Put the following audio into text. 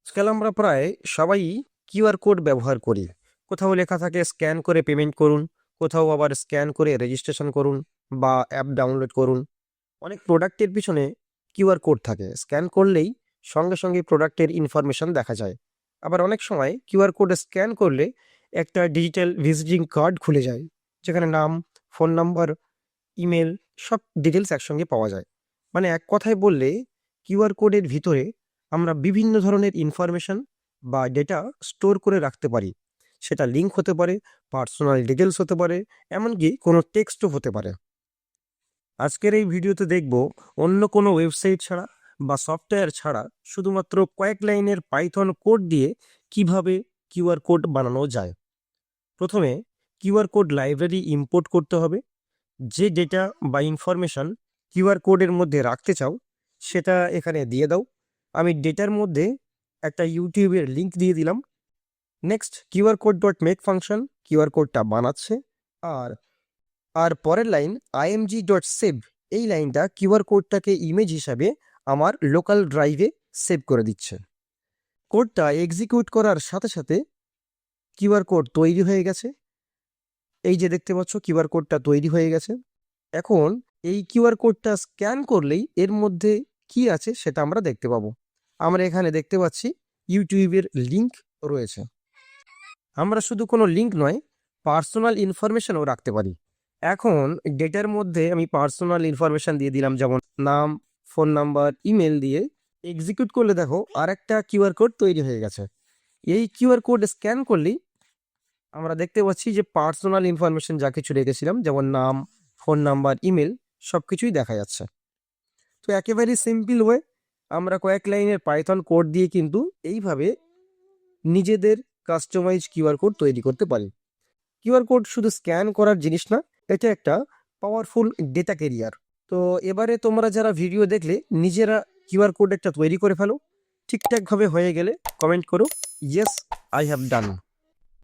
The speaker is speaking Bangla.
আজকাল আমরা প্রায় সবাই কিউআর কোড ব্যবহার করি। কোথাও লেখা থাকে স্ক্যান করে পেমেন্ট করুন, কোথাও আবার স্ক্যান করে রেজিস্ট্রেশন করুন বা অ্যাপ ডাউনলোড করুন। অনেক প্রোডাক্টের পিছনে কিউআর কোড থাকে, স্ক্যান করলেই সঙ্গে সঙ্গে প্রোডাক্টের ইনফরমেশন দেখা যায়। আবার অনেক সময় কিউআর কোড স্ক্যান করলে একটা ডিজিটাল ভিজিটিং কার্ড খুলে যায়, যেখানে নাম, ফোন নাম্বার, ইমেল সব ডিটেলস একসঙ্গে পাওয়া যায়। মানে এক কথায় বললে কিউআর কোডের ভিতরে আমরা বিভিন্ন ধরনের ইনফরমেশন বা ডেটা স্টোর করে রাখতে পারি। সেটা লিঙ্ক হতে পারে, পার্সোনাল ডিটেলস হতে পারে, এমনকি কোনো টেক্সটও হতে পারে। আজকের এই ভিডিওতে দেখব অন্য কোনো ওয়েবসাইট ছাড়া বা সফটওয়্যার ছাড়া শুধুমাত্র কয়েক লাইনের পাইথন কোড দিয়ে কিভাবে কিউআর কোড বানানো যায়। প্রথমে কিউআর কোড লাইব্রেরি ইম্পোর্ট করতে হবে। যে ডেটা বা ইনফরমেশন কিউআর কোডের মধ্যে রাখতে চাও সেটা এখানে দিয়ে দাও। আমি ডেটার মধ্যে একটা ইউটিউবের লিঙ্ক দিয়ে দিলাম। Next QR code dot make function QR কোডটা বানাচ্ছে। আর আর পরের লাইন আইএমজি ডট সেভ, এই লাইনটা কিউআর কোডটাকে ইমেজ হিসাবে আমার লোকাল ড্রাইভে সেভ করে দিচ্ছে। কোডটা এক্সিকিউট করার সাথে সাথে কিউআর কোড তৈরি হয়ে গেছে। এই যে দেখতে পাচ্ছ কিউআর কোডটা তৈরি হয়ে গেছে। এখন এই কিউআর কোডটা স্ক্যান করলেই এর মধ্যে কি আছে সেটা আমরা দেখতে পাবো। আমরা এখানে দেখতে পাচ্ছি ইউটিউবের লিঙ্ক রয়েছে। আমরা শুধু কোনো লিঙ্ক নয়, পার্সোনাল ইনফরমেশনও রাখতে পারি। এখন ডেটার মধ্যে আমি পার্সোনাল ইনফরমেশন দিয়ে দিলাম, যেমন নাম, ফোন নাম্বার, ইমেল দিয়ে এক্সিকিউট করলে দেখো আর একটা কিউআর কোড তৈরি হয়ে গেছে। এই কিউআর কোড স্ক্যান করলেই আমরা দেখতে পাচ্ছি যে পার্সোনাল ইনফরমেশন যা কিছু রেখেছিলাম, যেমন নাম, ফোন নাম্বার, ইমেল সব কিছুই দেখা যাচ্ছে। তো একেবারেই সিম্পল ওয়ে আমরা কয়েক লাইনের পাইথন কোড দিয়ে কিন্তু এইভাবে নিজেদের কাস্টমাইজ কিউআর কোড তৈরি করতে পারি। কিউআর কোড শুধু স্ক্যান করার জিনিস না, এটা একটা পাওয়ারফুল ডেটা ক্যারিয়ার। তো এবারে তোমরা যারা ভিডিও দেখলে নিজেরা কিউআর কোড একটা তৈরি করে ফেলো। ঠিকঠাকভাবে হয়ে গেলে কমেন্ট করো, ইয়েস আই হ্যাভ ডান।